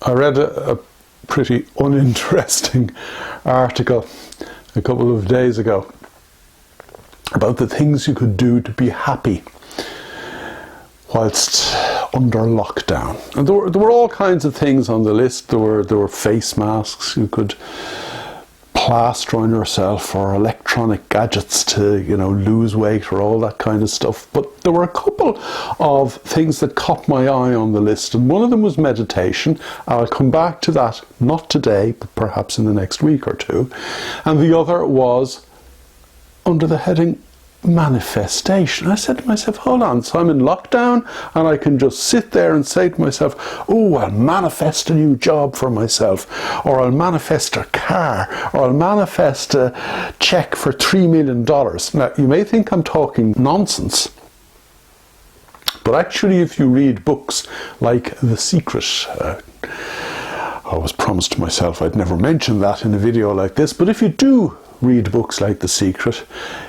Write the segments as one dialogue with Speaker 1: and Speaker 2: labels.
Speaker 1: I read a pretty uninteresting article a couple of days ago about the things you could do to be happy whilst under lockdown. And there were all kinds of things on the list. There were face masks you could plaster on yourself, or electronic gadgets to, lose weight, or all that kind of stuff. But there were a couple of things that caught my eye on the list, and one of them was meditation. I'll come back to that, not today, but perhaps in the next week or two. And the other was under the heading manifestation. I said to myself, hold on, so I'm in lockdown and I can just sit there and say to myself, oh, I'll manifest a new job for myself, or I'll manifest a car, or I'll manifest a check for $3 million. Now, you may think I'm talking nonsense, but actually if you read books like The Secret, I was promised to myself I'd never mention that in a video like this, but if you do read books like The Secret,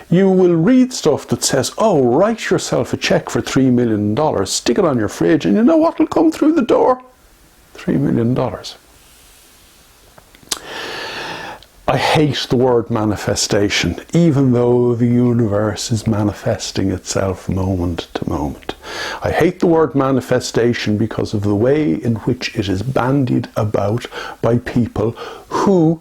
Speaker 1: you will read stuff that says, oh, write yourself a check for $3 million, stick it on your fridge, and you know what will come through the door? $3 million. I hate the word manifestation, even though the universe is manifesting itself moment to moment. I hate the word manifestation because of the way in which it is bandied about by people who,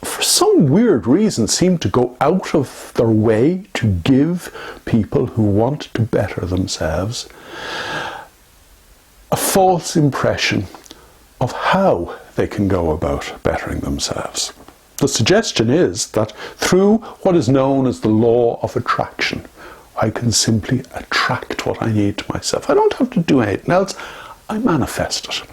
Speaker 1: for some weird reason, seem to go out of their way to give people who want to better themselves a false impression of how they can go about bettering themselves. The suggestion is that through what is known as the law of attraction, I can simply attract what I need to myself. I don't have to do anything else. I manifest it.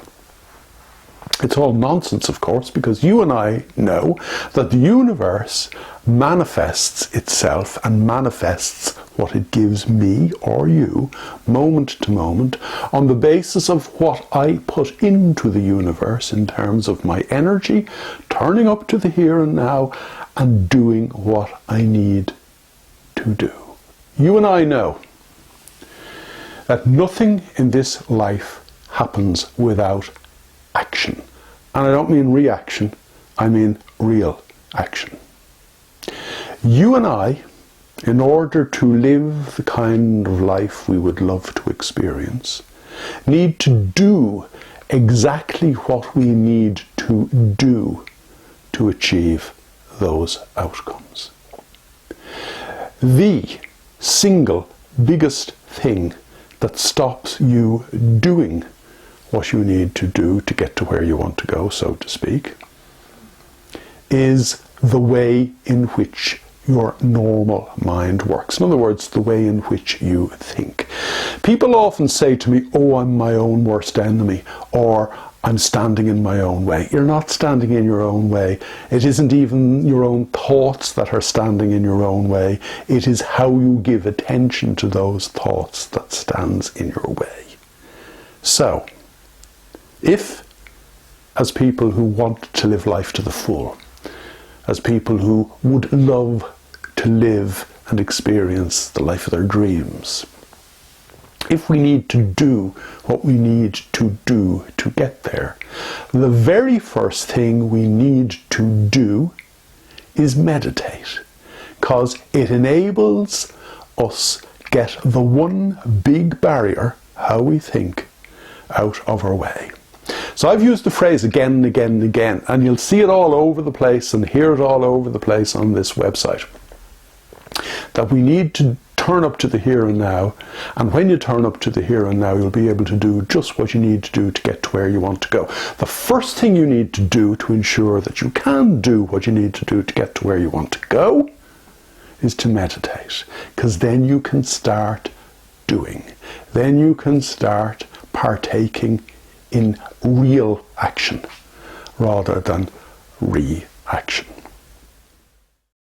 Speaker 1: It's all nonsense, of course, because you and I know that the universe manifests itself and manifests what it gives me or you moment to moment on the basis of what I put into the universe in terms of my energy, turning up to the here and now and doing what I need to do. You and I know that nothing in this life happens without action. And I don't mean reaction, I mean real action. You and I, in order to live the kind of life we would love to experience, need to do exactly what we need to do to achieve those outcomes. The single biggest thing that stops you doing what you need to do to get to where you want to go, so to speak, is the way in which your normal mind works. In other words, the way in which you think. People often say to me, oh, I'm my own worst enemy, or I'm standing in my own way. You're not standing in your own way. It isn't even your own thoughts that are standing in your own way. It is how you give attention to those thoughts that stands in your way. So, if, as people who want to live life to the full, as people who would love to live and experience the life of their dreams, if we need to do what we need to do to get there, the very first thing we need to do is meditate, because it enables us get the one big barrier, how we think, out of our way. So I've used the phrase again and again and again, and you'll see it all over the place and hear it all over the place on this website, that we need to turn up to the here and now, and when you turn up to the here and now, you'll be able to do just what you need to do to get to where you want to go. The first thing you need to do to ensure that you can do what you need to do to get to where you want to go is to meditate, because then you can start doing. Then you can start partaking in real action rather than reaction.